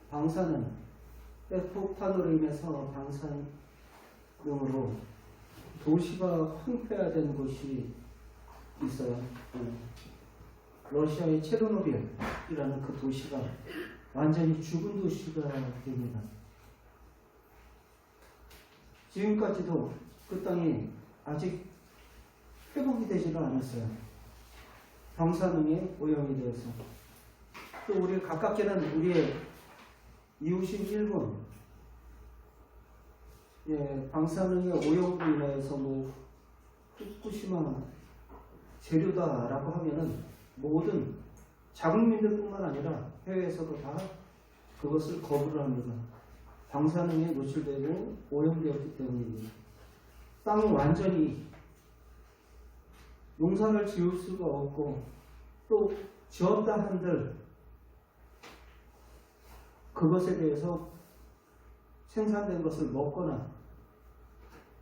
방사능, 핵폭탄으로 인해서 방사능으로 도시가 황폐화된 곳이 있어요. 러시아의 체르노빌이라는 그 도시가 완전히 죽은 도시가 됩니다. 지금까지도 그 땅이 아직 회복이 되지가 않았어요. 방사능에 오염이 되어서. 또 우리 가깝게는 우리의 이웃인 일본, 방사능의 오염으로 인해서 후쿠시마 재료다라고 하면은 모든 자국민들뿐만 아니라 해외에서도 다 그것을 거부를 합니다. 방사능에 노출되고 오염되었기 때문입니다. 땅이 완전히 농사를 지을 수가 없고, 또 지었다 한들 그것에 대해서 생산된 것을 먹거나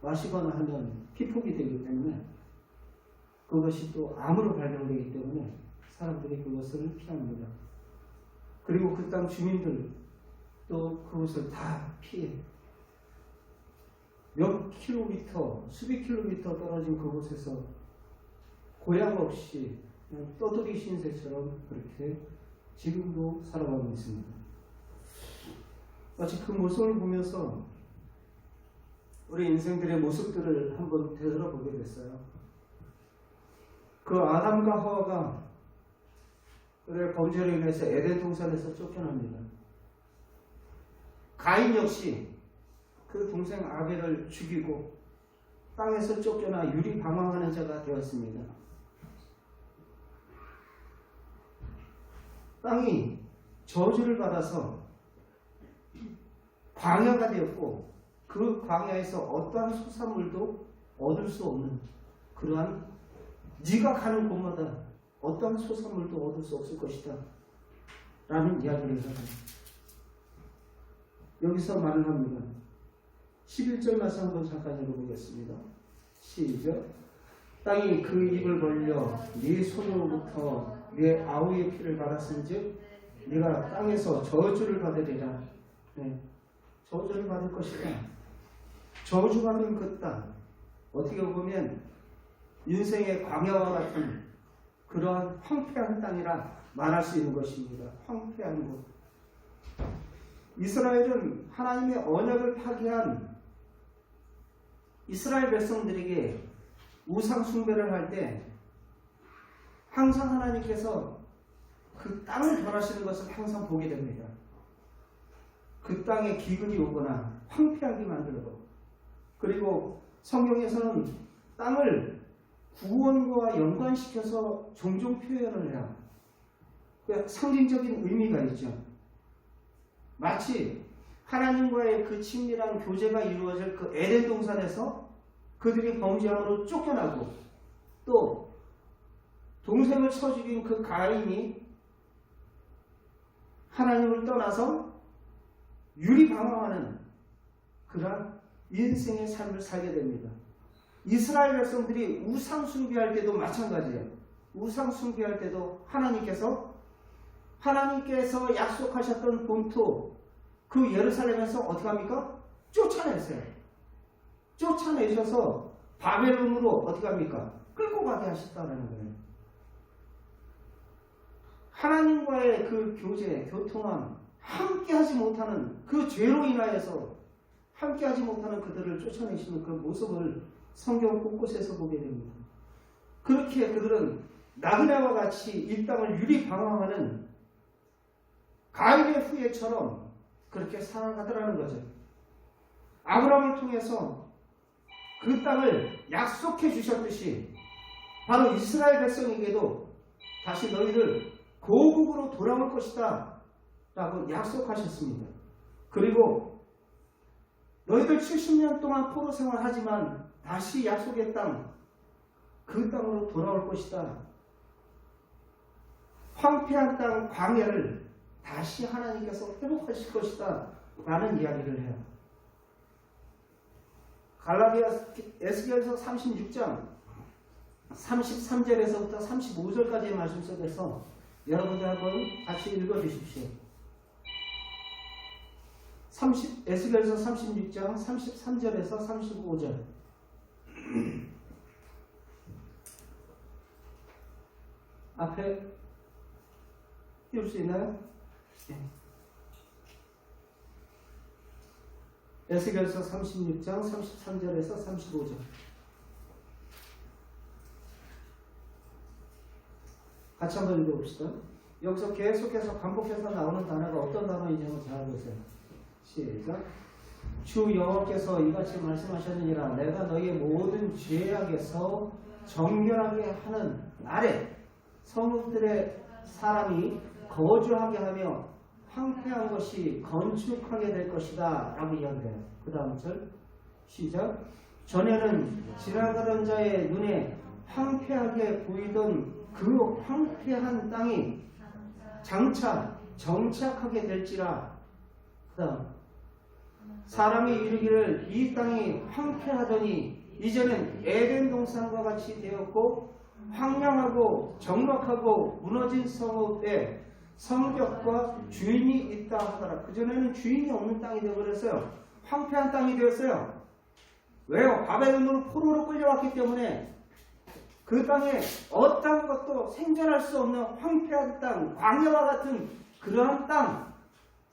마시거나 하면 피폭이 되기 때문에, 그것이 또 암으로 발병되기 때문에 사람들이 그것을 피합니다. 그리고 그 땅 주민들 또 그것을 다 피해. 몇 킬로미터, 수백 킬로미터 떨어진 그곳에서 고향 없이 그냥 떠돌이 신세처럼 그렇게 지금도 살아가고 있습니다. 마치 그 모습을 보면서 우리 인생들의 모습들을 한번 되돌아보게 됐어요. 그 아담과 하와가 그들의 범죄로 인해서 에덴 동산에서 쫓겨납니다. 가인 역시 그 동생 아벨을 죽이고 땅에서 쫓겨나 유리방황하는 자가 되었습니다. 땅이 저주를 받아서 광야가 되었고, 그 광야에서 어떠한 소산물도 얻을 수 없는 그러한, 네가 가는 곳마다 어떠한 소산물도 얻을 수 없을 것이다 라는 이야기를 합니다. 여기서 말을 합니다. 11절 말씀 한번 잠깐 읽어보겠습니다. 시작. 땅이 그 입을 벌려 네 손으로부터 네 아우의 피를 받았은즉 네가 땅에서 저주를 받으리라. 저주를 받을 것이다. 저주받은 그 땅, 어떻게 보면 인생의 광야와 같은 그러한 황폐한 땅이라 말할 수 있는 것입니다. 황폐한 곳. 이스라엘은 하나님의 언약을 파기한 이스라엘 백성들에게 우상 숭배를 할 때 항상 하나님께서 그 땅을 벌하시는 것을 항상 보게 됩니다. 그 땅에 기근이 오거나 황폐하게 만들고, 그리고 성경에서는 땅을 구원과 연관시켜서 종종 표현을 해요. 상징적인 의미가 있죠. 마치 하나님과의 그 친밀한 교제가 이루어질 그 에덴 동산에서 그들이 범죄함으로 쫓겨나고, 또 동생을 쳐 죽인 그 가인이 하나님을 떠나서 유리방황하는 그런 인생의 삶을 살게 됩니다. 이스라엘 백성들이 우상 숭배할 때도 마찬가지예요. 우상 숭배할 때도 하나님께서 약속하셨던 본토 그 예루살렘에서 어떻게 합니까? 쫓아내세요. 쫓아내셔서 바벨론으로 어떻게 합니까? 끌고 가게 하셨다는 거예요. 하나님과의 그 교제, 교통함, 함께하지 못하는 그 죄로 인하여서 함께하지 못하는 그들을 쫓아내시는 그 모습을 성경 곳곳에서 보게 됩니다. 그렇게 그들은 나그네와 같이 이 땅을 유리방황하는 가인의 후예처럼 그렇게 살아가더라는 거죠. 아브라함을 통해서 그 땅을 약속해 주셨듯이 바로 이스라엘 백성에게도 다시 너희를 고국으로 돌아올 것이다 라고 약속하셨습니다. 그리고 너희들 70년 동안 포로 생활하지만 다시 약속의 땅, 그 땅으로 돌아올 것이다. 황폐한 땅 광야를 다시 하나님께서 회복하실 것이다 라는 이야기를 해요. 에스겔서 36장 33절에서부터 35절까지의 말씀 속에서 여러분들 한번 같이 읽어주십시오. 에스겔서 36장 33절에서 35절. 앞에 띄울 수 있나요? 에스겔서 36장 33절에서 35절. 같이 한번 읽어봅시다. 여기서 계속해서 반복해서 나오는 단어가 어떤 단어인지 한번 잘 보세요. 시작. 주 여호와께서 이같이 말씀하셨느니라. 내가 너희의 모든 죄악에서 정결하게 하는 날에 성읍들의 사람이 거주하게 하며 황폐한 것이 건축하게 될 것이다 라고 이야기해요. 그 다음 절 시작. 전에는 지나가던 자의 눈에 황폐하게 보이던 그 황폐한 땅이 장차 정착하게 될지라. 그 다음 사람이 이르기를 이 땅이 황폐하더니 이제는 에덴 동산과 같이 되었고 황량하고 적막하고 무너진 성읍에 성벽과 주인이 있다 하더라. 그전에는 주인이 없는 땅이 되어버렸어요. 황폐한 땅이 되었어요. 왜요? 바벨론으로 포로로 끌려왔기 때문에 그 땅에 어떤 것도 생존할 수 없는 황폐한 땅, 광야와 같은 그러한 땅.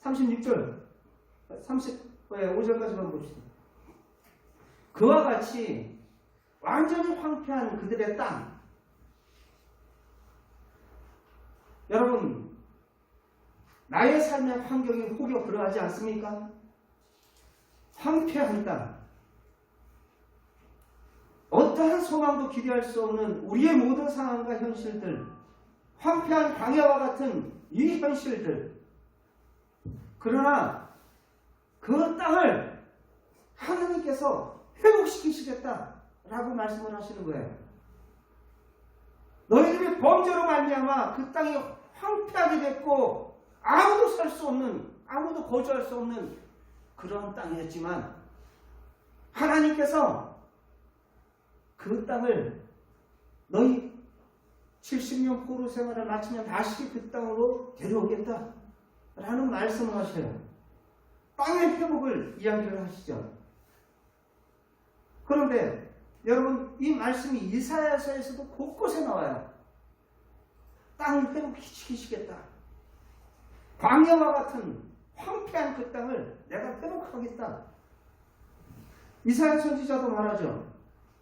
36절 35절까지만 봅시다. 그와 같이 완전히 황폐한 그들의 땅. 여러분, 나의 삶의 환경이 혹여 그러하지 않습니까? 황폐한 땅. 어떠한 소망도 기대할 수 없는 우리의 모든 상황과 현실들, 황폐한 광야와 같은 이 현실들. 그러나 그 땅을 하나님께서 회복시키시겠다라고 말씀을 하시는 거예요. 너희들이 범죄로 말미암아 그 땅이 황폐하게 됐고 아무도 살 수 없는, 아무도 거주할 수 없는 그런 땅이었지만 하나님께서 그 땅을 너희 70년 포로 생활을 마치면 다시 그 땅으로 데려오겠다 라는 말씀을 하셔요. 땅의 회복을 이야기를 하시죠. 그런데 여러분, 이 말씀이 이사야서에서도 곳곳에 나와요. 땅을 회복시키시겠다. 광야와 같은 황폐한 그 땅을 내가 회복하겠다. 이사야 선지자도 말하죠.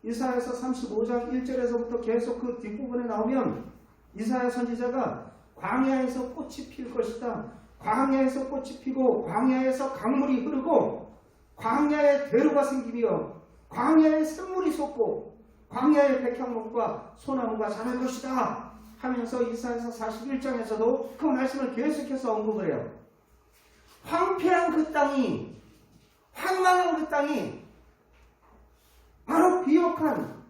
이사야서 35장 1절에서부터 계속 그 뒷부분에 나오면 이사야 선지자가 광야에서 꽃이 필 것이다. 광야에서 꽃이 피고 광야에서 강물이 흐르고 광야에 대로가 생기며 광야에 샘물이 솟고 광야의 백향목과 소나무가 자랄 것이다 하면서 이사야서 41장에서도 그 말씀을 계속해서 언급을 해요. 황폐한 그 땅이, 황망한 그 땅이 바로 비옥한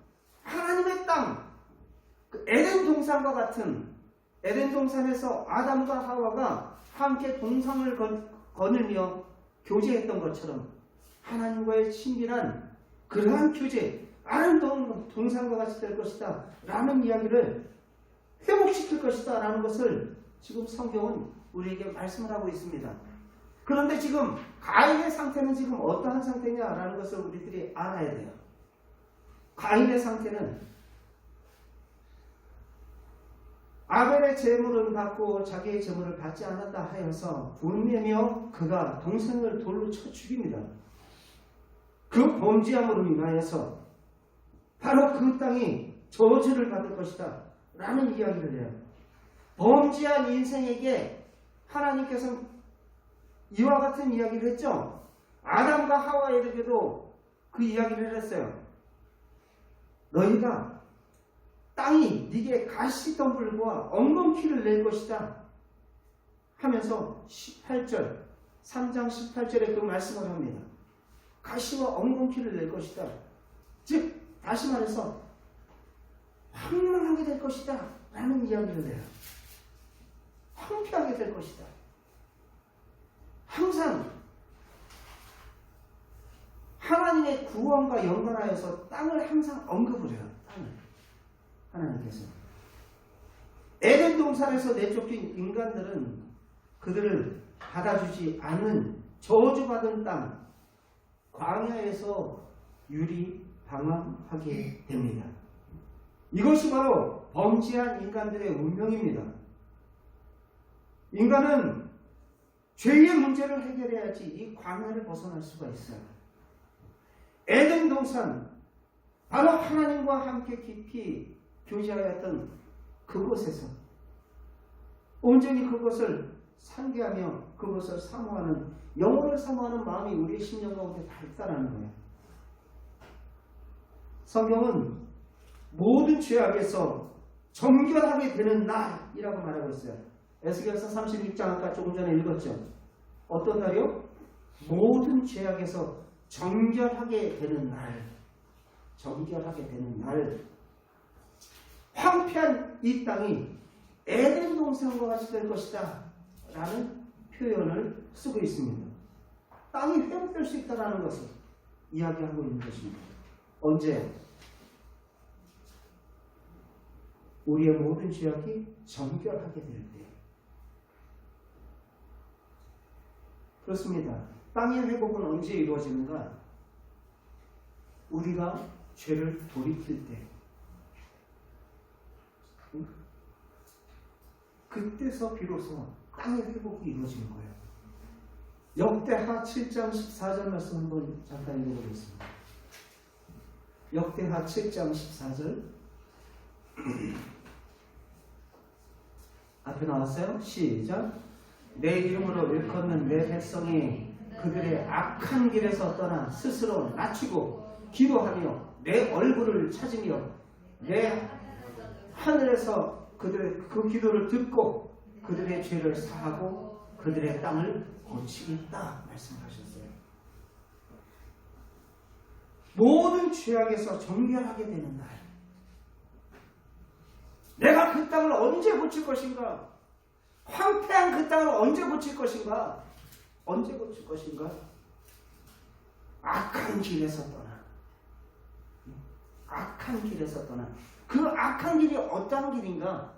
하나님의 땅, 그 에덴 동산과 같은, 에덴 동산에서 아담과 하와가 함께 동상을 거닐며 교제했던 것처럼 하나님과의 친밀한 그러한 교제, 아름다운 동산과 같이 될 것이다 라는 이야기를 회복시킬 것이다 라는 것을 지금 성경은 우리에게 말씀을 하고 있습니다. 그런데 지금 가인의 상태는 지금 어떠한 상태냐라는 것을 우리들이 알아야 돼요. 가인의 상태는 아벨의 제물을 받고 자기의 제물을 받지 않았다 하여서 분내며 그가 동생을 돌로 쳐 죽입니다. 그 범죄함으로 인하여서 바로 그 땅이 저주를 받을 것이다 라는 이야기를 해요. 범죄한 인생에게 하나님께서 이와 같은 이야기를 했죠. 아담과 하와에게도 그 이야기를 했어요. 너희가 땅이 네게 가시덤불과 엉겅퀴를 낼 것이다 하면서 18절 3장 18절에 그 말씀을 합니다. 가시와 엉겅퀴를 낼 것이다. 즉 다시 말해서 황망하게 될 것이다 라는 이야기를 해요. 황폐하게 될 것이다. 항상 하나님의 구원과 연관하여서 땅을 항상 언급을 해요. 땅을. 하나님께서. 에덴 동산에서 내쫓긴 인간들은 그들을 받아주지 않는 저주받은 땅 광야에서 유리방황하게 됩니다. 이것이 바로 범죄한 인간들의 운명입니다. 인간은 죄의 문제를 해결해야지 이 광야를 벗어날 수가 있어요. 에덴 동산, 바로 하나님과 함께 깊이 교제하였던 그곳에서 온전히 그것을 상기하며 그것을 사모하는, 영혼을 사모하는 마음이 우리의 심령 가운데 발달하는 거예요. 성경은 모든 죄악에서 정결하게 되는 날이라고 말하고 있어요. 에스겔서 36장 아까 조금 전에 읽었죠. 어떤 날이요? 모든 죄악에서 정결하게 되는 날. 정결하게 되는 날. 황폐한 이 땅이 에덴 동산과 같이 될 것이다 라는 표현을 쓰고 있습니다. 땅이 회복될 수 있다는 것을 이야기하고 있는 것입니다. 언제? 우리의 모든 죄악이 정결하게 될 때. 그렇습니다. 땅의 회복은 언제 이루어지는가? 우리가 죄를 돌이킬 때. 그때서 비로소 땅의 회복이 이루어지는 거예요. 역대하 7장 14절 말씀 한번 잠깐 읽어보겠습니다. 역대하 7장 14절 앞에 나왔어요? 시작. 내 이름으로 일컫는 내 백성이 그들의 악한 길에서 떠나 스스로 낮추고 기도하며 내 얼굴을 찾으며 내 하늘에서 그들의 그 기도를 듣고 그들의 죄를 사하고 그들의 땅을 고치겠다 말씀하셨어요. 모든 죄악에서 정결하게 되는 날. 내가 그 땅을 언제 고칠 것인가? 황폐한 그 땅을 언제 고칠 것인가? 언제 고칠 것인가? 악한 길에서 떠나. 악한 길에서 떠나. 그 악한 길이 어떤 길인가?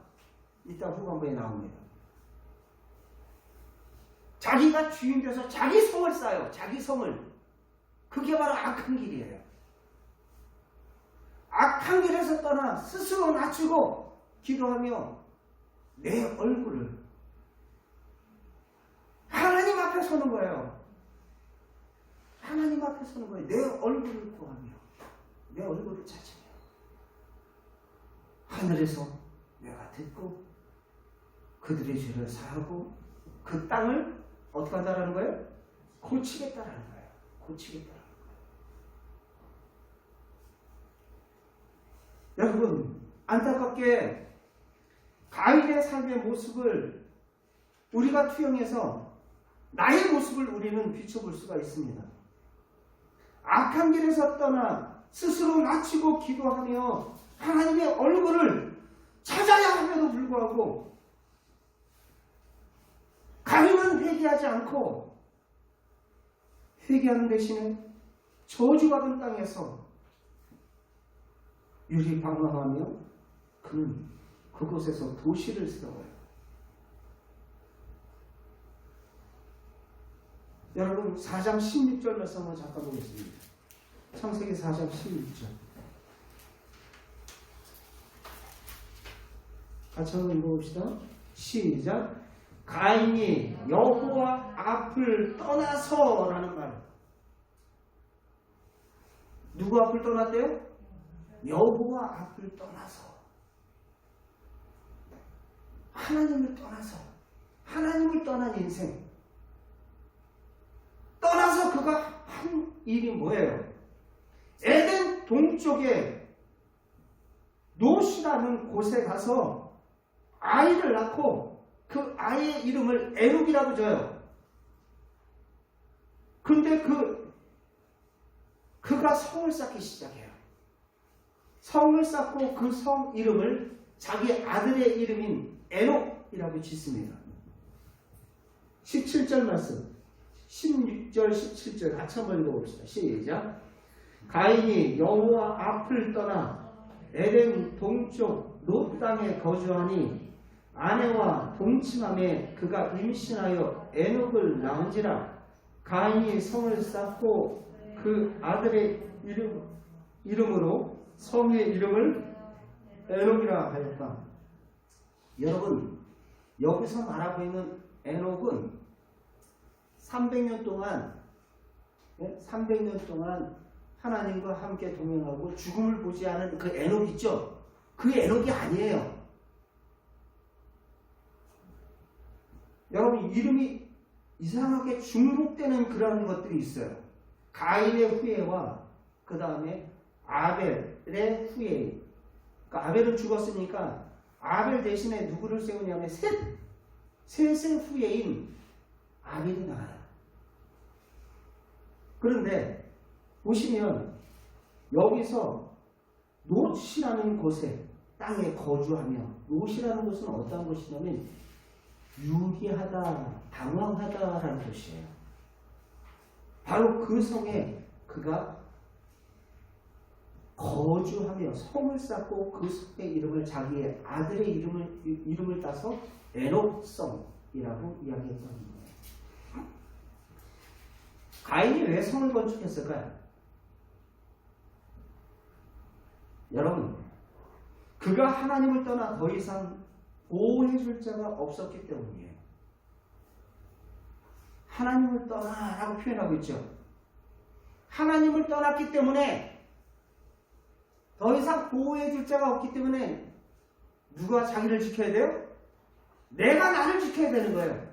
이따 후반부에 나옵니다. 자기가 주인 돼서 자기 성을 쌓아요. 자기 성을. 그게 바로 악한 길이에요. 악한 길에서 떠나 스스로 낮추고 기도하며 내 얼굴을 하나님 앞에 서는 거예요. 하나님 앞에 서는 거예요. 내 얼굴을 구하며 내 얼굴을 찾으며 하늘에서 내가 듣고 그들의 죄를 사하고 그 땅을 어떻게 한다라는 거예요? 고치겠다라는 거예요. 고치겠다라는 거예요. 여러분, 안타깝게 가인의 삶의 모습을 우리가 투영해서 나의 모습을 우리는 비춰볼 수가 있습니다. 악한 길에서 떠나 스스로 낮추고 기도하며 하나님의 얼굴을 찾아야 함에도 불구하고 가인은 회개하지 않고 회개하는 대신에 저주받은 땅에서 유리방황하며 그는 그곳에서 도시를 세워요. 여러분 4장 16절 말씀 한번 잠깐 보겠습니다. 창세기 4장 16절 같이 한번 읽어봅시다. 시작. 가인이 여호와 앞을 떠나서 라는 말. 누구 앞을 떠났대요? 여호와 앞을 떠나서. 하나님을 떠나서. 하나님을 떠난 인생. 떠나서 그가 한 일이 뭐예요? 에덴 동쪽에 노시라는 곳에 가서 아이를 낳고 그 아이의 이름을 에룩이라고 줘요. 근데 그가 성을 쌓기 시작해요. 성을 쌓고 그 성 이름을 자기 아들의 이름인 에녹이라고 짓습니다. 17절 말씀. 16절 17절 같이 한번 읽어봅시다. 시작. 가인이 여호와 앞을 떠나 에덴 동쪽 롯 땅에 거주하니 아내와 동침함에 그가 임신하여 에녹을 낳은지라. 가인이 성을 쌓고 그 아들의 이름으로 성의 이름을 에녹이라 하였다. 여러분, 여기서 말하고 있는 에녹은 300년 동안 하나님과 함께 동행하고 죽음을 보지 않은 그 에녹 있죠? 그 에녹이 아니에요. 여러분, 이름이 이상하게 중복되는 그런 것들이 있어요. 가인의 후예와 그 다음에 아벨의 후예. 그러니까 아벨은 죽었으니까 아벨 대신에 누구를 세우냐면 셋의 후예인 아벨이 나와요. 그런데 보시면 여기서 롯이라는 곳에 땅에 거주하며, 롯이라는 곳은 어떤 곳이냐면 유기하다, 당황하다라는 뜻이에요. 바로 그 성에 그가 거주하며 성을 쌓고 그 성의 이름을 자기의 아들의 이름을 따서 에녹성이라고 이야기했던 거예요. 가인이 왜 성을 건축했을까요? 여러분, 그가 하나님을 떠나 더 이상 보호해줄 자가 없었기 때문이에요. 하나님을 떠나라고 표현하고 있죠. 하나님을 떠났기 때문에 더 이상 보호해줄 자가 없기 때문에 누가 자기를 지켜야 돼요? 내가 나를 지켜야 되는 거예요.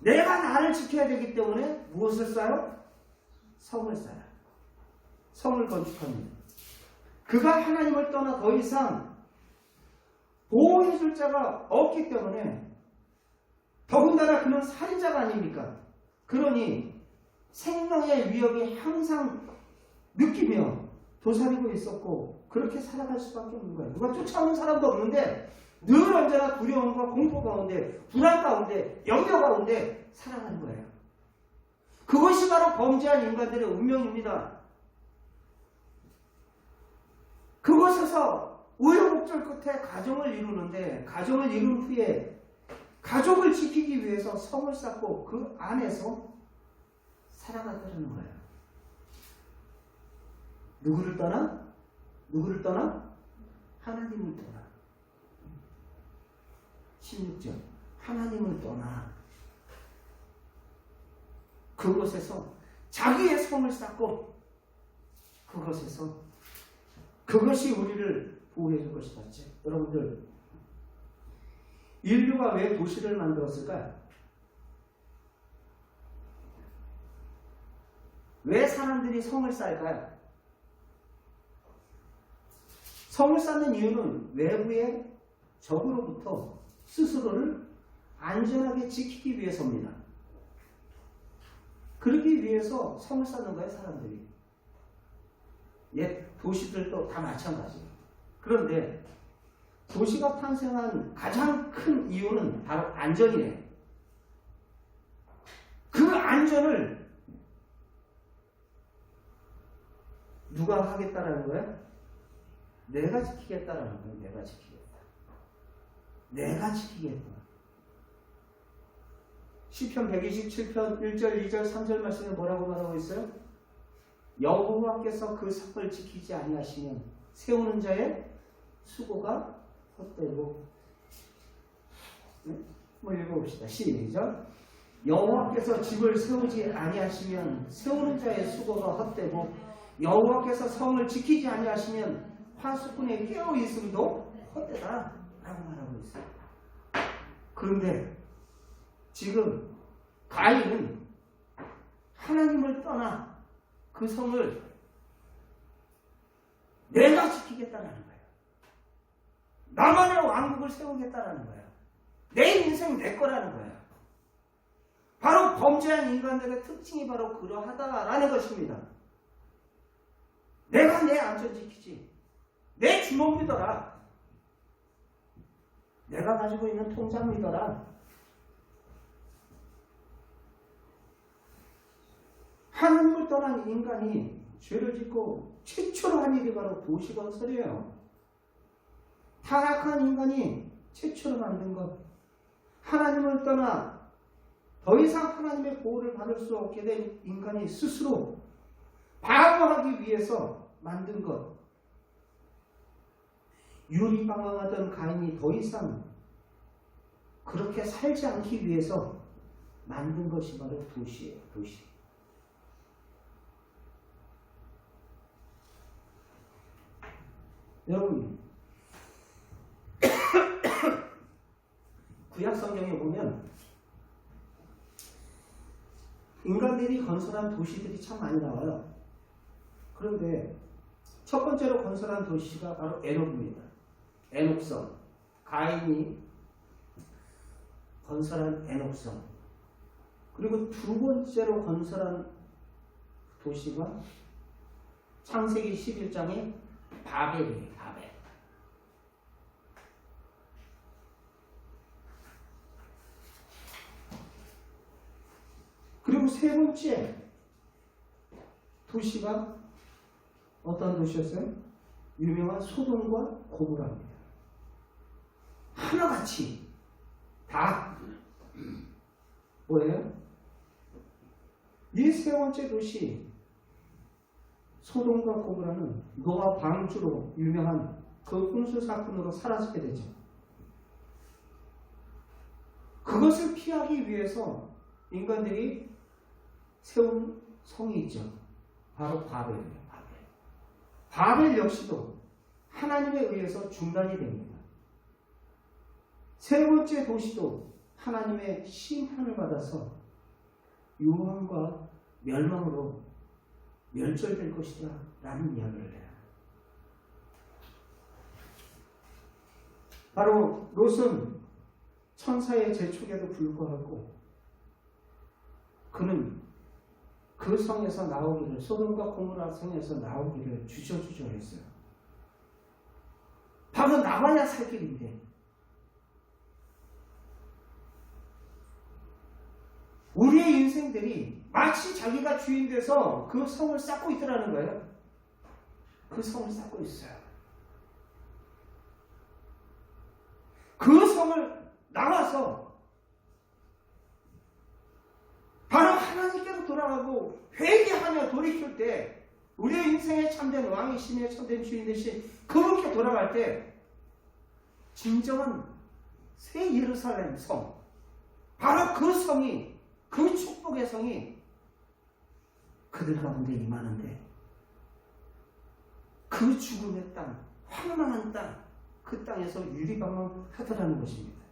내가 나를 지켜야 되기 때문에 무엇을 쌓아요? 성을 쌓아요. 성을 건축합니다. 그가 하나님을 떠나 더 이상 보호해줄 자가 없기 때문에, 더군다나 그는 살인자가 아닙니까? 그러니 생명의 위협이 항상 느끼며 도사리고 있었고 그렇게 살아갈 수밖에 없는 거예요. 누가 쫓아오는 사람도 없는데 늘 언제나 두려움과 공포 가운데, 불안 가운데, 염려 가운데 살아가는 거예요. 그것이 바로 범죄한 인간들의 운명입니다. 그곳에서 우여곡절 끝에 가정을 이루는데, 가정을 이룬 후에 가족을 지키기 위해서 성을 쌓고 그 안에서 살아가더라는 거예요. 누구를 떠나? 누구를 떠나? 하나님을 떠나. 16절. 하나님을 떠나. 그곳에서 자기의 성을 쌓고 그곳에서 그것이 우리를 보호해 줄 것이다. 여러분들, 인류가 왜 도시를 만들었을까요? 왜 사람들이 성을 쌓을까요? 성을 쌓는 이유는 외부의 적으로부터 스스로를 안전하게 지키기 위해서입니다. 그러기 위해서 성을 쌓는 거예요, 사람들이. 옛 도시들도 다 마찬가지예요. 그런데 도시가 탄생한 가장 큰 이유는 바로 안전이에요. 그 안전을 누가 하겠다라는 거예요? 내가 지키겠다라는 거예요. 내가 지키겠다. 내가 지키겠다. 시편 127편 1절, 2절, 3절 말씀에 뭐라고 말하고 있어요? 여호와께서 그 성을 지키지 아니하시면 세우는 자의 수고가 헛되고. 네? 한번 읽어봅시다. 시작. 여호와께서 집을 세우지 아니하시면 세우는 자의 수고가 헛되고, 여호와께서 성을 지키지 아니하시면 파수꾼의 깨어 있음도 헛되다 라고 말하고 있어요. 그런데 지금 가인은 하나님을 떠나 그 성을 내가 지키겠다는 거예요. 나만의 왕국을 세우겠다는 거예요. 내 인생 내 거라는 거예요. 바로 범죄한 인간들의 특징이 바로 그러하다라는 것입니다. 내가 내 안전 지키지. 내 주먹 믿어라. 내가 가지고 있는 통장 믿어라. 하나님을 떠난 인간이 죄를 짓고 최초로 한 일이 바로 도시건설이에요. 타락한 인간이 최초로 만든 것. 하나님을 떠나 더 이상 하나님의 보호를 받을 수 없게 된 인간이 스스로 방어하기 위해서 만든 것. 유리방황하던 가인이 더 이상 그렇게 살지 않기 위해서 만든 것이 바로 도시예요. 도시. 여러분, 구약 성경에 보면 인간들이 건설한 도시들이 참 많이 나와요. 그런데 첫 번째로 건설한 도시가 바로 에녹입니다. 에녹성. 가인이 건설한 에녹성. 그리고 두 번째로 건설한 도시가 창세기 11장의 바벨이에요. 바벨. 그리고 세 번째 도시가 어떤 도시였어요? 유명한 소돔과 고모라입니다. 하나같이 다 뭐예요? 이 세 번째 도시 소돔과 고모라는 노아 방주로 유명한 그 홍수 사건으로 사라지게 되죠. 그것을 피하기 위해서 인간들이 세운 성이 있죠. 바로 바벨이에요. 바벨 역시도 하나님에 의해서 중단이 됩니다. 세 번째 도시도 하나님의 심판을 받아서 유황과 멸망으로 멸절될 것이다 라는 이야기를 해요. 바로 롯은 천사의 재촉에도 불구하고 그는 그 성에서 나오기를, 소돔과 고모라 성에서 나오기를 주저주저 했어요. 바로 나와야 살 길인데 우리의 인생들이 마치 자기가 주인 돼서 그 성을 쌓고 있더라는 거예요. 그 성을 쌓고 있어요. 그 성을 나와서 바로 하나님께로 돌아가고 회개하며 돌이킬 때 우리의 인생에 참된 왕이 신의 참된 주인 되신 그분께 돌아갈 때 진정한 새 예루살렘 성, 바로 그 성이, 그 축복의 성이 그들 가운데 임하는데 그 죽음의 땅, 황망한 땅, 그 땅에서 유리방황하더라는 것입니다.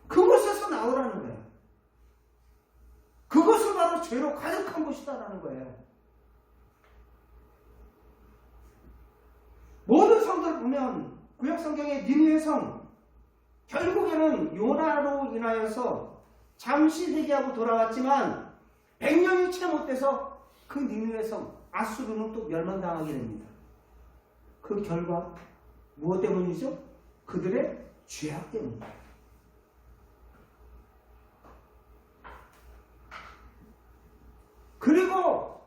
그곳에서 나오라는 거예요. 그것은 바로 죄로 가득한 곳이다라는 거예요. 모든 성들을 보면 구약 성경의 니느웨 성, 결국에는 요나로 인하여서 잠시 회개하고 돌아왔지만 100년이 채 못 돼서 그 니느웨 성 아수르는 또 멸망당하게 됩니다. 그 결과 무엇 때문이죠? 그들의 죄악 때문입니다. 그리고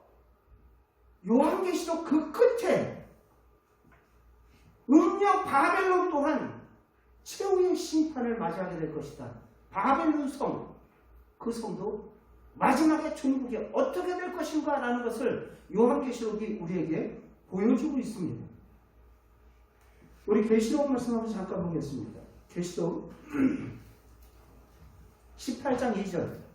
요한계시록 그 끝에 음녀 바벨론 또한 최후의 심판을 맞이하게 될 것이다. 바벨론 성, 그 성도 마지막에 종국이 어떻게 될 것인가 라는 것을 요한계시록이 우리에게 보여주고 있습니다. 우리 계시록 말씀 한번 잠깐 보겠습니다. 계시록 18장 2절.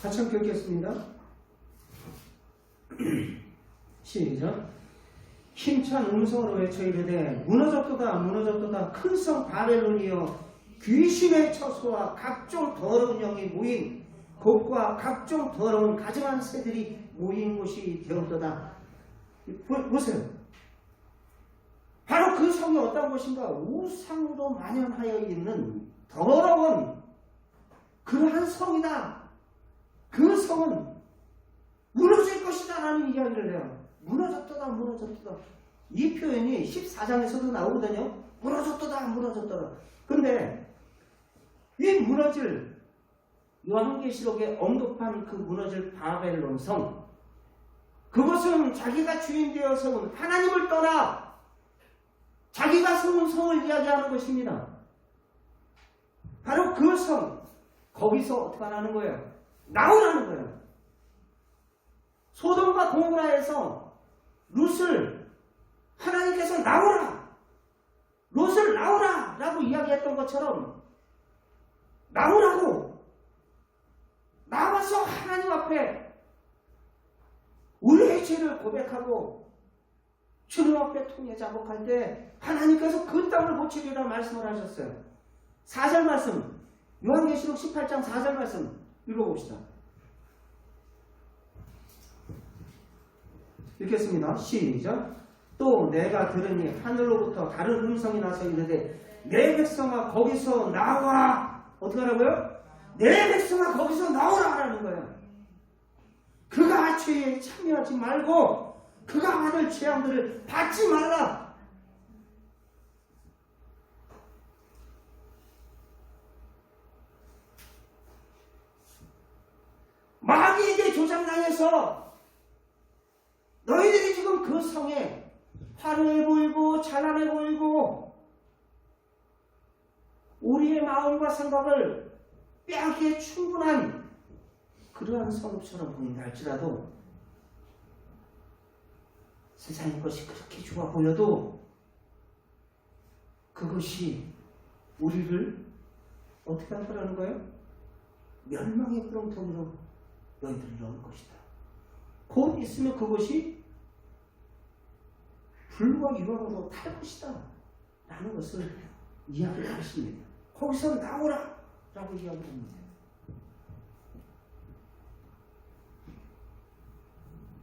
같이 함께 읽겠습니다. 시작. 힘찬 음성으로 외쳐 이르되 무너졌도다 무너졌도다 큰 성 바벨론이여 귀신의 처소와 각종 더러운 영이 모인 곳과 각종 더러운 가증한 새들이 모인 곳이 되었도다. 보세요. 바로 그 성이 어떤 곳인가? 우상으로 만연하여 있는 더러운 그러한 성이다. 그 성은 무너질 것이다 라는 이야기를 해요. 무너졌도다 무너졌도다. 이 표현이 14장에서도 나오거든요. 무너졌도다 무너졌도다. 근데 이 무너질 요한계시록에 언급한 그 무너질 바벨론 성, 그것은 자기가 주인 되어 세운 하나님을 떠나 자기가 세운 성을 이야기하는 것입니다. 바로 그 성, 거기서 어떻게 하라는 거예요? 나오라는 거예요. 소돔과 고모라에서 룻을 하나님께서 나오라, 롯을 나오라 라고 이야기했던 것처럼 나오라고, 나와서 하나님 앞에 우리의 죄를 고백하고 주님 앞에 통해 자복할 때 하나님께서 그 땅을 고치리라 말씀을 하셨어요. 4절 말씀, 요한계시록 18장 4절 말씀 읽어봅시다. 읽겠습니다. 시작. 또 내가 들으니 하늘로부터 다른 음성이 나서 이르되 내 백성아 거기서 나와. 어떻게 하라고요? 내 백성아 거기서 나오라 하라는 거예요. 그가 죄에 참여하지 말고 그가 받을 재앙들을 받지 말라. 마귀에게 조장당해서 너희들이 지금 그 성에 화려해 보이고 찬란해 보이고 우리의 마음과 생각을 빼앗기에 충분한 그러한 성읍처럼 보인다 할지라도 세상의 것이 그렇게 좋아 보여도 그것이 우리를 어떻게 할 거라는 거예요? 멸망의 구렁텅이로 너희들을 넣을 것이다. 곧 있으면 그것이 불과 유황으로 탈 것이다 라는 것을 이야기를 하십니다. 거기서 나오라 라고 이야기합니다.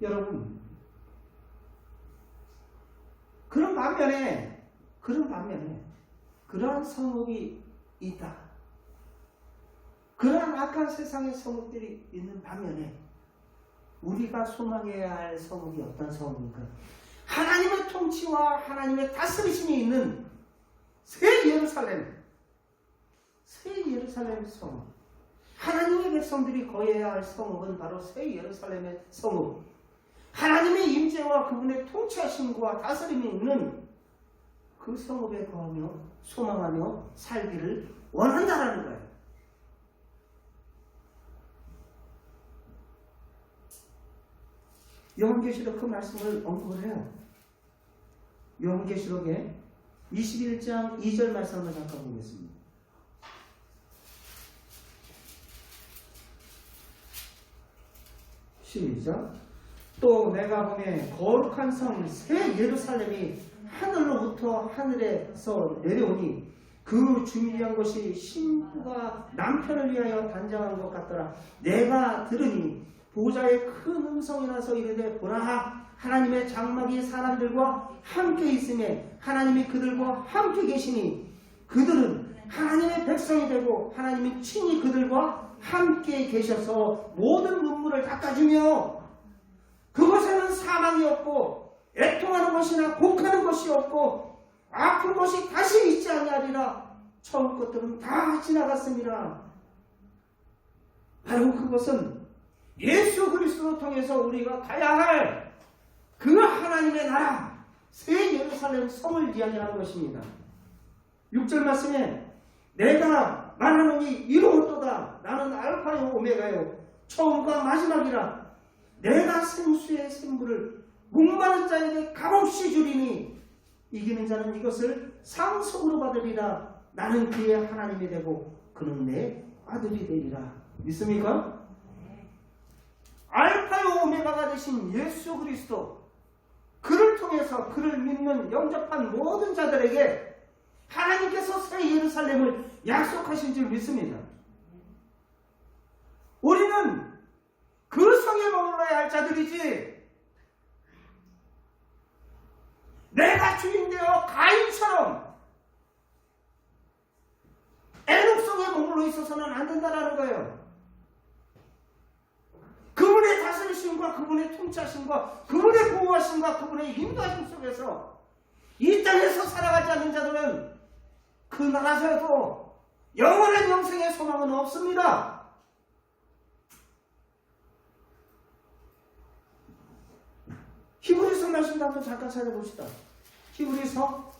여러분, 그런 반면에 그러한 성읍이 있다. 그러한 악한 세상의 성읍들이 있는 반면에 우리가 소망해야 할 성읍이 어떤 성읍입니까? 하나님의 통치와 하나님의 다스리심이 있는 새 예루살렘 성읍. 하나님의 백성들이 거해야 할 성읍은 바로 새 예루살렘의 성읍. 하나님의 임재와 그분의 통치하심과 다스림이 있는 그 성읍에 거하며 소망하며 살기를 원한다라는 거예요. 요한계시록 그 말씀을 언급을 해요. 요한계시록에 21장 2절 말씀을 잠깐 보겠습니다. 시작. 또 내가 보매 거룩한 성 새 예루살렘이 하늘로부터 하늘에서 내려오니 그 준비한 것이 신부가 남편을 위하여 단장한 것 같더라. 내가 들으니 보좌에 큰 음성이 나서 이르되 보라 하나님의 장막이 사람들과 함께 있음에 하나님이 그들과 함께 계시니 그들은 하나님의 백성이 되고 하나님이 친히 그들과 함께 계셔서 모든 눈물을 닦아주며 그곳에는 사망이 없고 애통하는 것이나 곡하는 것이 없고 아픈 것이 다시 있지 아니하리라. 처음 것들은 다 지나갔습니다. 바로 그것은 예수 그리스도를 통해서 우리가 가야 할 그 하나님의 나라 새 예루살렘 성을 이야기하는 것입니다. 6절 말씀에 내가 말하노니 이루었도다. 나는 알파요 오메가요 처음과 마지막이라. 내가 생수의 샘물을 목마른 자에게 값없이 주리니 이기는 자는 이것을 상속으로 받으리라. 나는 그의 하나님이 되고 그는 내 아들이 되리라. 믿습니까? 알파요 오메가가 되신 예수 그리스도, 그를 통해서 그를 믿는 영접한 모든 자들에게 하나님께서 새 예루살렘을 약속하신 줄 믿습니다. 우리는 그 성에 머물러야 할 자들이지 내가 주인 되어 가인처럼 애녹성에 머물러 있어서는 안 된다는 거예요. 그분의 다스리심과 그분의 통치하심과 그분의 보호하심과 그분의 인도하심 속에서 이 땅에서 살아가지 않는 자들은 그 나라에서도 영원한 영생의 소망은 없습니다. 히브리서 말씀도 한번 잠깐 찾아봅시다. 히브리서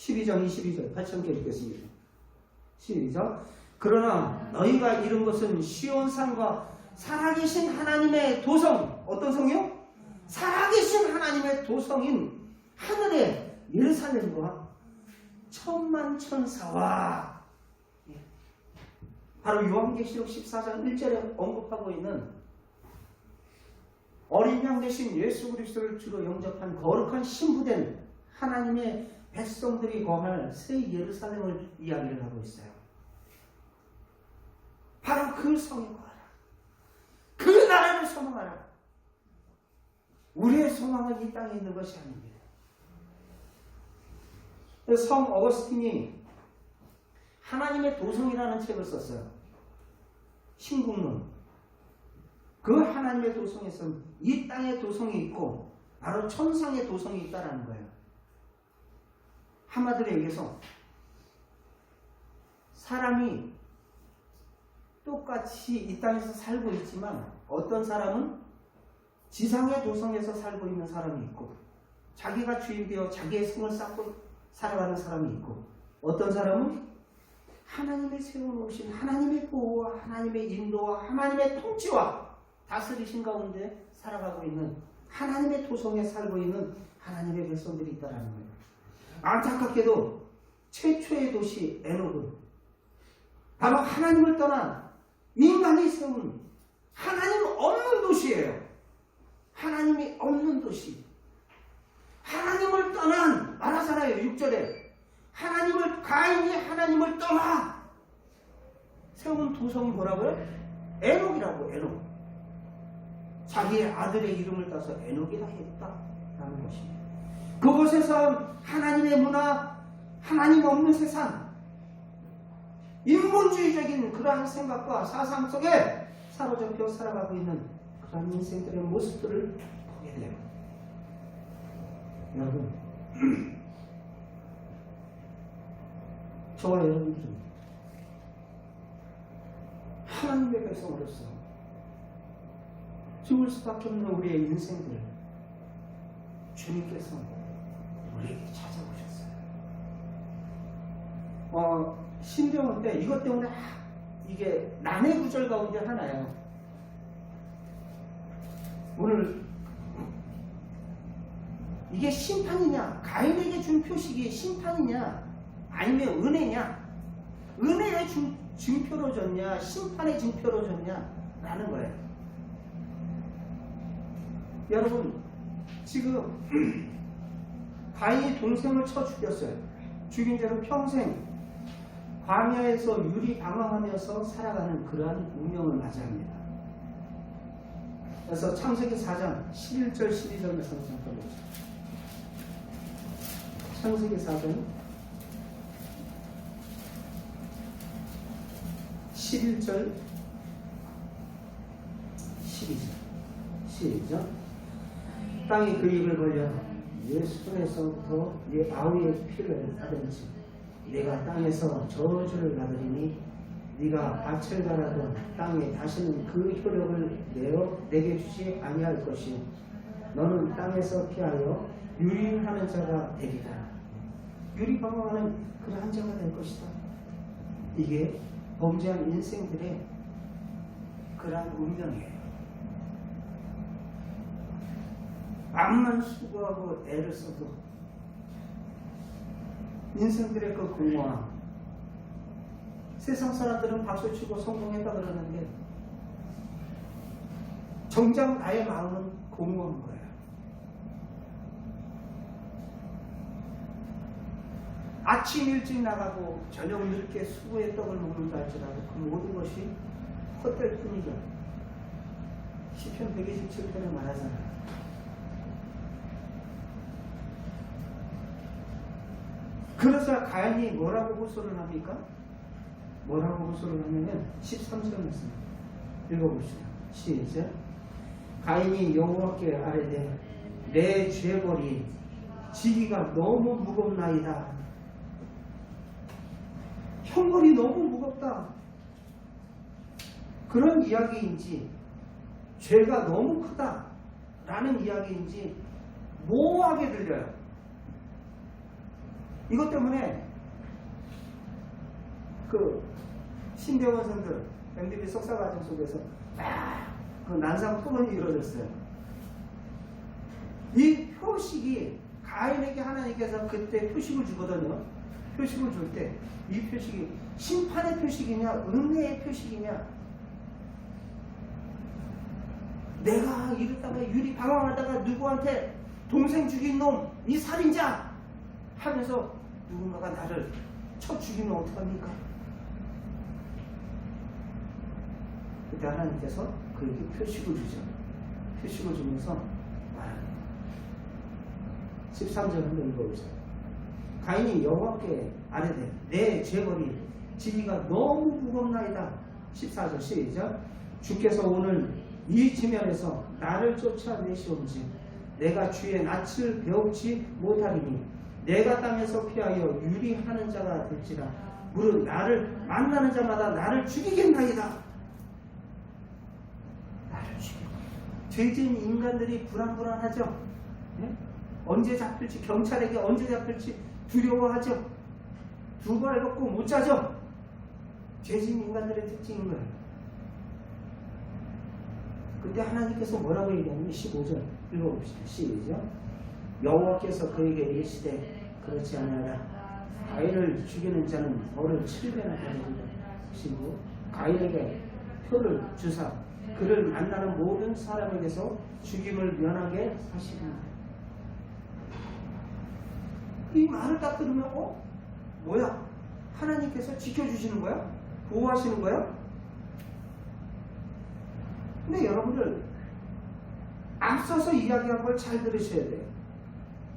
12장 22절. 같이 함께 읽겠습니다. 시작. 그러나 너희가 이룬 것은 시온산과 살아계신 하나님의 도성. 어떤 성이요? 살아계신 하나님의 도성인 하늘의 예루살렘과 천만 천사와, 바로 요한계시록 14장 1절에 언급하고 있는 어린 양 대신 예수 그리스도를 주로 영접한 거룩한 신부된 하나님의 백성들이 거할 새 예루살렘을 이야기를 하고 있어요. 바로 그 성에 거하라. 그 나라를 소망하라. 우리의 소망은 이 땅에 있는 것이 아닙니다. 성 어거스틴이 하나님의 도성이라는 책을 썼어요. 신국론. 그 하나님의 도성에서는 이 땅의 도성이 있고 바로 천상의 도성이 있다라는 거예요. 한마디로 얘기해서 사람이 똑같이 이 땅에서 살고 있지만 어떤 사람은 지상의 도성에서 살고 있는 사람이 있고 자기가 주인되어 자기의 성을 쌓고 살아가는 사람이 있고 어떤 사람은 하나님의 세워놓으신 하나님의 보호와 하나님의 인도와 하나님의 통치와 다스리신 가운데 살아가고 있는 하나님의 도성에 살고 있는 하나님의 백성들이 있다는 거예요. 안타깝게도 최초의 도시 에녹은 바로 하나님을 떠난 인간이 세운 하나님 없는 도시예요. 하나님이 없는 도시. 하나님을 떠난 말하잖아요. 6절에 가인이 하나님을 떠나 세운 도성이 뭐라고요? 에녹이라고. 에녹. 자기의 아들의 이름을 따서 에녹이라 했다라는 것입니다. 그곳에서 하나님의 문화, 하나님 없는 세상, 인본주의적인 그러한 생각과 사상 속에 사로잡혀 살아가고 있는 그러한 인생들의 모습들을 보게 돼요. 여러분, 저와 여러분들은 하나님의 백성으로서 죽을 수밖에 없는 우리의 인생들 주님께서 우리에게 찾아오셨어요. 신병원 때 이것 때문에 이게 난해 구절 가운데 하나예요. 오늘 이게 심판이냐, 가인에게 준 표식이 심판이냐 아니면 은혜냐, 은혜의 증표로 줬냐 심판의 증표로 줬냐 라는 거예요. 여러분 지금 가인이 동생을 쳐 죽였어요. 죽인 죄로 평생 광야에서 유리방황하면서 살아가는 그러한 운명을 맞이합니다. 그래서 창세기 4장 11절 12절 말씀 잠깐 보시죠. 창세기 4장 11절 12절 시작. 땅이 그 입을 벌려 내 손에서부터 내 아우의 피를 받은지 내가 땅에서 저주를 받으리니 네가 밭을 갈아도 땅에 다시는 그 효력을 내어 내게 주지 아니할 것이요 너는 땅에서 피하여 유리하는 자가 되리라. 유리방황하는 그러한 자가 될 것이다. 이게 범죄한 인생들의 그러한 운명이에요. 암만 수고하고 애를 써도 인생들의 그 공허함, 세상 사람들은 박수치고 성공했다 그러는데 정작 나의 마음은 공허한 거예요. 아침 일찍 나가고 저녁 늦게 수고의 떡을 먹는다 할지라도 그 모든 것이 헛될 뿐이죠. 시편 127편에 말하잖아요. 그래서 가인이 뭐라고 호소를 합니까? 뭐라고 호소를 하냐면 13절 말씀 읽어봅시다. 시작. 가인이 여호와께 아뢰되 내 죄벌이 지기가 너무 무겁나이다. 형벌이 너무 무겁다. 그런 이야기인지 죄가 너무 크다 라는 이야기인지 모호하게 들려요. 이것 때문에 그 신대원생들 MBB 석사과정 속에서 그 난상 토론이 이루어졌어요. 이 표식이 가인에게 하나님께서 그때 표식을 주거든요. 표식을 줄 때 이 표식이 심판의 표식이냐 은혜의 표식이냐, 내가 이러다가 유리 방황하다가 누구한테 동생 죽인 놈 이 살인자 하면서 누군가가 나를 쳐 죽이면 어떡합니까? 그때 하나님께서 그에게 표식을 주죠. 표식을 주면서 말합니다. 13절 한번 읽어보세요. 가인이 여호와께 아뢰되 내 죄벌이 지기가 너무 무겁나이다. 14절 시작. 주께서 오늘 이 지면에서 나를 쫓아내시온지 내가 주의 낯을 배웁지 못하리니 내가 땅에서 피하여 유리하는 자가 될지라 무릇 나를 만나는 자마다 나를 죽이겠나이다. 나를 죽이겠나이다. 죄진 인간들이 불안불안하죠. 네? 언제 잡힐지, 경찰에게 언제 잡힐지 두려워하죠. 두발 걷고 못 자죠. 죄진 인간들의 특징인 거예요. 근데 하나님께서 뭐라고 얘기하냐면 15절 읽어봅시다. 시작. 여호와께서 그에게 이르시되 그렇지 아니하라. 가인을 죽이는 자는 너를 7배나 받으리라 하시고 가인에게 표를 주사 그를 만나는 모든 사람에게서 죽임을 면하게 하시리라. 이 말을 딱 들으면 뭐야? 하나님께서 지켜주시는 거야? 보호하시는 거야? 근데 여러분들 앞서서 이야기한 걸 잘 들으셔야 돼요.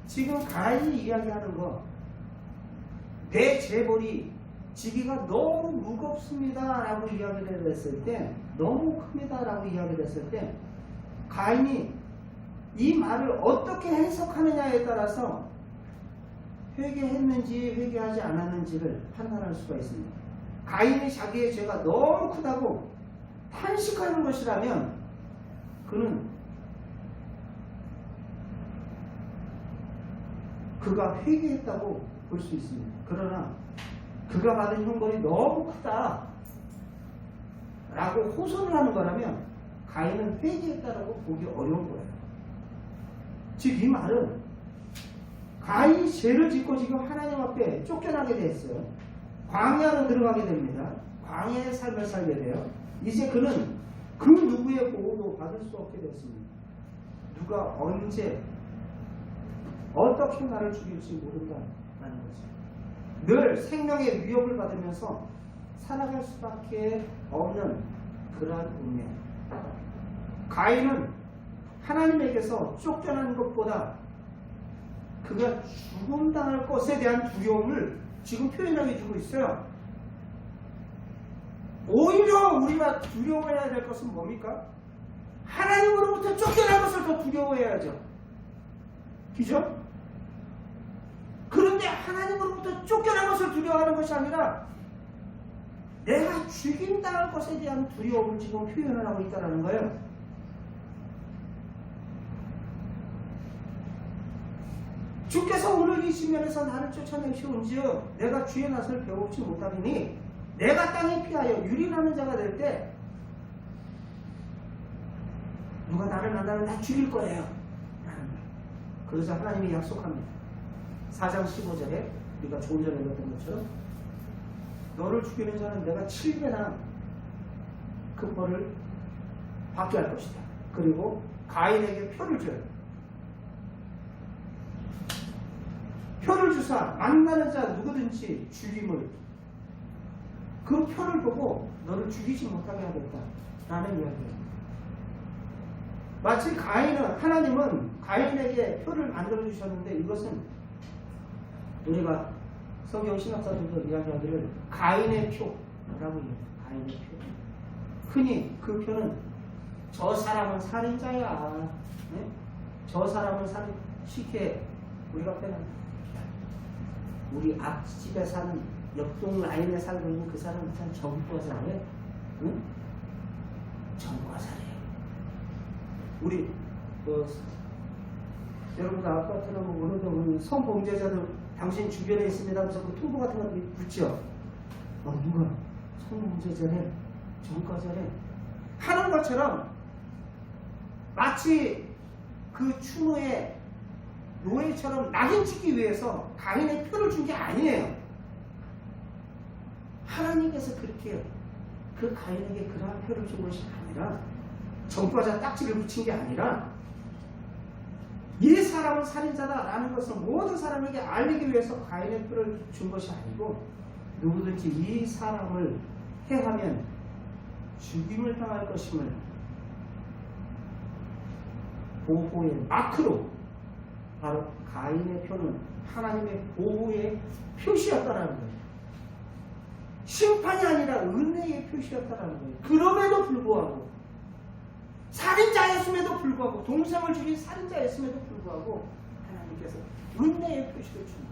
지금 가인이 이야기하는 거, 내 죄벌이 지기가 너무 무겁습니다 라고 이야기를 했을 때, 너무 큽니다 라고 이야기를 했을 때 가인이 이 말을 어떻게 해석하느냐에 따라서 회개했는지 회개하지 않았는지를 판단할 수가 있습니다. 가인이 자기의 죄가 너무 크다고 탄식하는 것이라면 그가 회개했다고 볼 수 있습니다. 그러나 그가 받은 형벌이 너무 크다 라고 호소를 하는 거라면 가인은 회개했다라고 보기 어려운 거예요. 즉 이 말은 가인이 죄를 짓고 지금 하나님 앞에 쫓겨나게 됐어요. 광야로 들어가게 됩니다. 광야의 삶을 살게 돼요. 이제 그는 그 누구의 보호도 받을 수 없게 됐습니다. 누가 언제 어떻게 나를 죽일지 모른다라는 거죠. 늘 생명의 위협을 받으면서 살아갈 수밖에 없는 그러한 운명. 가인은 하나님에게서 쫓겨난 것보다 그가 죽음당할 것에 대한 두려움을 지금 표현하게 주고 있어요. 오히려 우리가 두려워해야 될 것은 뭡니까? 하나님으로부터 쫓겨날 것을 더 두려워해야죠. 그죠? 그런데 하나님으로부터 쫓겨난 것을 두려워하는 것이 아니라 내가 죽임당할 것에 대한 두려움을 지금 표현을 하고 있다는 거예요. 주께서 오늘 이 시면에서 나를 쫓아내시온지요 내가 주의 낯을 배우지 못하리니 내가 땅에 피하여 유린하는 자가 될 때 누가 나를 만나면 다 죽일 거예요 라는 거예요. 그래서 하나님이 약속합니다. 4장 15절에 우리가 조금 전에 읽었던 것처럼 너를 죽이는 자는 내가 7배나 그 벌을 받게 할 것이다. 그리고 가인에게 표를 줘요. 표를 주사 만나는 자 누구든지 죽임을 그 표를 보고 너를 죽이지 못하게 하겠다라는 이야기예요. 마치 하나님은 가인에게 표를 만들어 주셨는데 이것은 우리가 성경 신학자들도 이야기하기를 가인의 표라고 해요. 가인의 표. 흔히 그 표는 저 사람은 살인자야. 네? 저 사람은 살인. 쉽게 우리가 표현합니다. 우리 앞집에 사는 옆동 라인에 살고 있는 그 사람은 참 정과자래. 응? 정과자래. 우리 여러분들 아파트나 뭐 어느 성범죄자들 당신 주변에 있습니다 하면서 그 통보 같은 거 붙죠. 누가 성범죄자래, 정과자래 하는 것처럼 마치 그 추모의 노예처럼 낙인 찍기 위해서 가인의 표를 준 게 아니에요. 하나님께서 그렇게 그 가인에게 그러한 표를 준 것이 아니라 정과자 딱지를 붙인 게 아니라 이 사람은 살인자다라는 것을 모든 사람에게 알리기 위해서 가인의 표를 준 것이 아니고 누구든지 이 사람을 해하면 죽임을 당할 것임을 보호의 마크로 바로 가인의 표는 하나님의 보호의 표시였다라는 거예요. 심판이 아니라 은혜의 표시였다라는 거예요. 그럼에도 불구하고 살인자였음에도 불구하고 동생을 죽인 살인자였음에도 불구하고 하나님께서 은혜의 표시를 줍니다.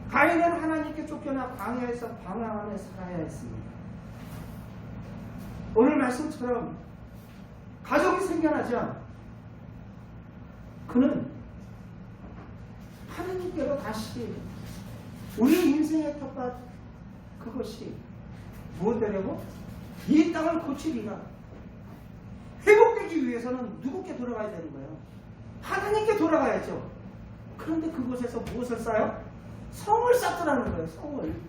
가인은 하나님께 쫓겨나 광야에서 방황 안에 살아야 했습니다. 오늘 말씀처럼 가족이 생겨나자 그는 하나님께로 다시 우리 인생의 텃밭 그것이 무엇 되려고? 이 땅을 고치리라. 회복되기 위해서는 누구께 돌아가야 되는 거예요? 하나님께 돌아가야죠. 그런데 그곳에서 무엇을 쌓아요? 성을 쌓더라는 거예요. 성을.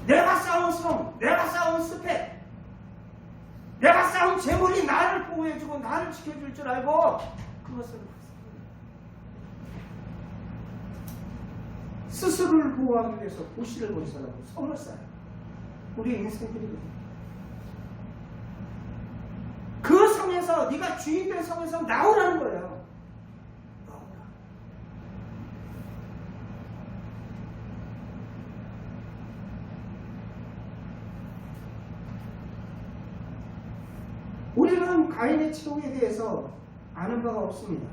내가 쌓은 성, 내가 쌓은 스펙, 내가 쌓은 재물이 나를 보호해주고 나를 지켜줄 줄 알고 그것을 스스로를 보호하기 위해서 도시를 건설하고 성을 쌓아요. 우리의 인생들이 그 성에서 네가 주인된 성에서 나오라는 거예요. 나오라. 우리는 가인의 최후에 대해서 아는 바가 없습니다.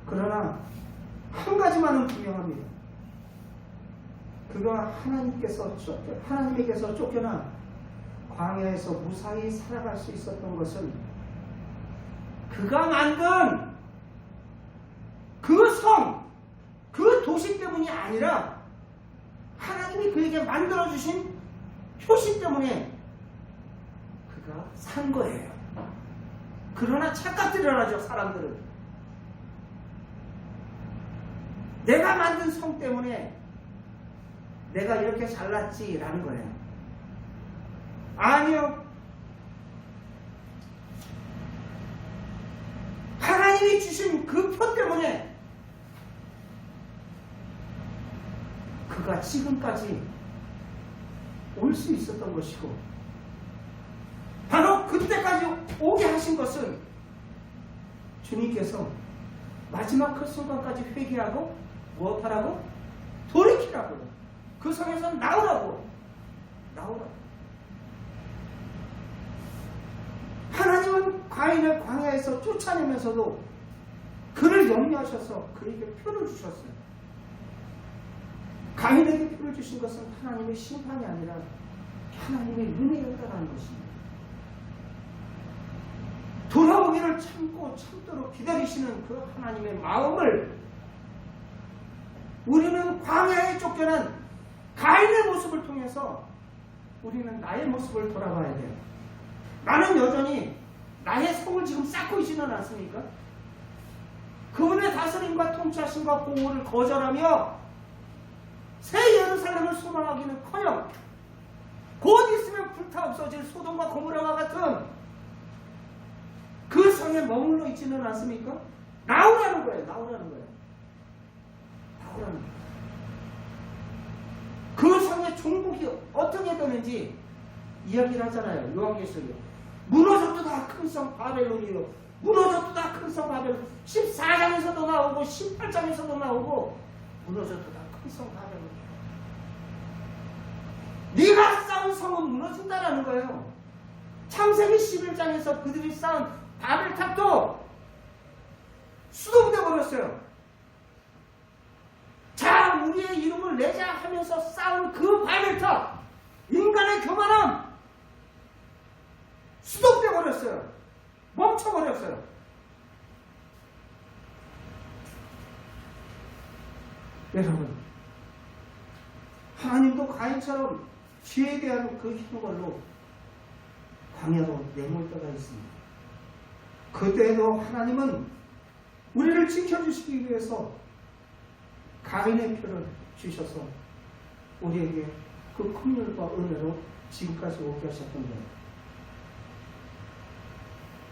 그러나 한 가지만은 분명합니다. 그가 하나님에게서 쫓겨나 광야에서 무사히 살아갈 수 있었던 것은 그가 만든 그 성, 그 도시 때문이 아니라 하나님이 그에게 만들어주신 표시 때문에 그가 산 거예요. 그러나 착각들을 하죠, 사람들은. 내가 만든 성 때문에 내가 이렇게 잘났지라는 거예요. 아니요. 하나님이 주신 그 표 때문에 그가 지금까지 올 수 있었던 것이고 바로 그때까지 오게 하신 것은 주님께서 마지막 그 순간까지 회개하고 무엇하라고? 돌이키라고요. 그 성에서 나오라고. 하나님은 가인을 광야에서 쫓아내면서도 그를 염려하셔서 그에게 표를 주셨어요. 가인에게 표를 주신 것은 하나님의 심판이 아니라 하나님의 은혜였다는 것입니다. 돌아오기를 참도록 기다리시는 그 하나님의 마음을 우리는 광야에 쫓겨난 가인의 모습을 통해서 우리는 나의 모습을 돌아봐야 돼요. 나는 여전히 나의 성을 지금 쌓고 있지는 않습니까? 그분의 다스림과 통치하심과 보호를 거절하며 새 예루살렘을 소망하기는커녕 곧 있으면 불타 없어질 소돔과 고모라와 같은 그 성에 머물러 있지는 않습니까? 나오라는 거예요. 나오라는 거예요. 그 성의 종국이 어떻게 되는지 이야기를 하잖아요. 요한계시록에 무너졌도다 큰 성 바벨론이요 무너졌다 큰 성 바벨론. 14장에서도 나오고 18장에서도 나오고 무너졌다 큰 성 바벨론. 네가 쌓은 성은 무너진다라는 거예요. 창세기 11장에서 그들이 쌓은 바벨탑도 수동돼 버렸어요. 자, 우리의 이름을 내자 하면서 쌓은 그 바벨탑, 인간의 교만함 수동돼 버렸어요. 멈춰 버렸어요. 여러분, 하나님도 가인처럼 죄에 대한 그 hin걸로 광야로 내몰 때가 있습니다. 그때에도 하나님은 우리를 지켜주시기 위해서 가인의 표를 주셔서 우리에게 그 긍휼과 은혜로 지금까지 오게 하셨던 거예요.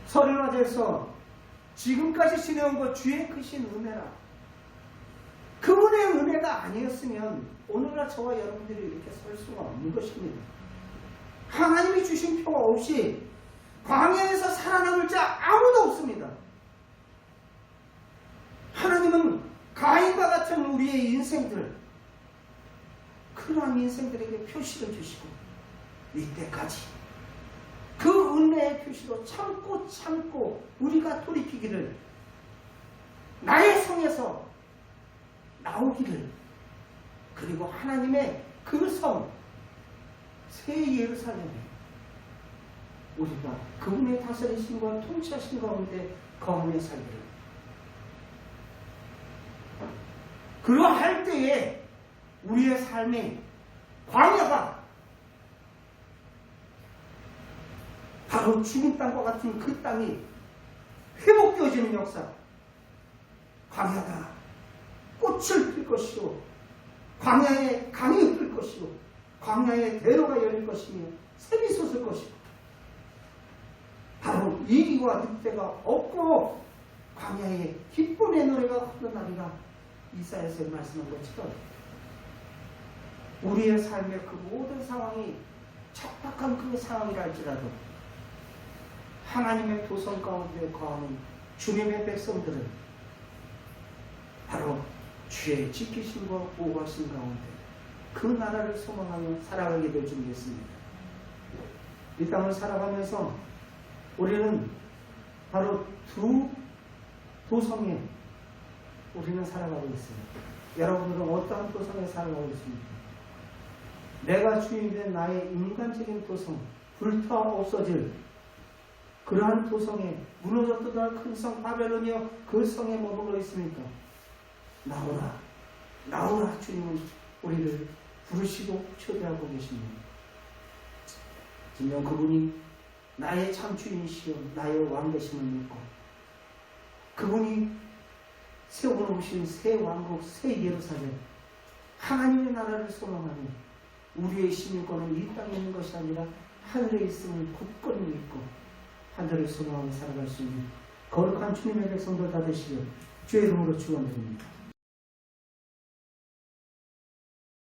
서른화제에서 지금까지 지내온 것 주의 크신 은혜라. 그분의 은혜가 아니었으면 오늘날 저와 여러분들이 이렇게 설 수가 없는 것입니다. 하나님이 주신 표 없이 광야에서 살아남을 자 아무도 없습니다. 하나님은 가인과 같은 우리의 인생들, 그러한 인생들에게 표시를 주시고 이때까지 그 은혜의 표시로 참고 우리가 돌이키기를, 나의 성에서 나오기를, 그리고 하나님의 그 성 새 예루살렘에 우리가 그분의 다스리심과 통치하신 가운데 거하며 살기를, 그러할 때에 우리의 삶의 광야가 바로 죽은 땅과 같은 그 땅이 회복되어지는 역사, 광야가 꽃을 필 것이요, 광야에 강이 필 것이요, 광야에 대로가 열릴 것이며 샘이 솟을 것이고, 바로 이리와 늑대가 없고 광야에 기쁨의 노래가 흘러나리라. 이사야서 말씀한 것처럼 우리의 삶의 그 모든 상황이 척박한 그 상황이라 할지라도 하나님의 도성 가운데 거하는 주님의 백성들은 바로 주의 지키심과 보호하심 가운데 그 나라를 소망하며 살아가게 될 줄 믿습니다. 이 땅을 살아가면서 우리는 바로 두 도성에 우리는 살아가고 있습니다. 여러분들은 어떠한 도성에 살아가고 있습니까? 내가 주인된 나의 인간적인 도성, 불타 없어질 그러한 도성에 무너졌던 큰 성 바벨론이여 그 성에 머물러 있습니까? 나오라, 나오라. 주님은 우리를 부르시고 초대하고 계십니다. 진정 그분이 나의 참 주인이시여 나의 왕 되심을 믿고 그분이 세워놓으신 새 왕국, 새 예루살렘, 하나님의 나라를 소망하며 우리의 시민권은 이 땅에 있는 것이 아니라 하늘에 있음을 굳건히 믿고 하늘을 소망하며 살아갈 수 있는 거룩한 주님의 백성들 다 되시려 주의 이름으로 축원드립니다.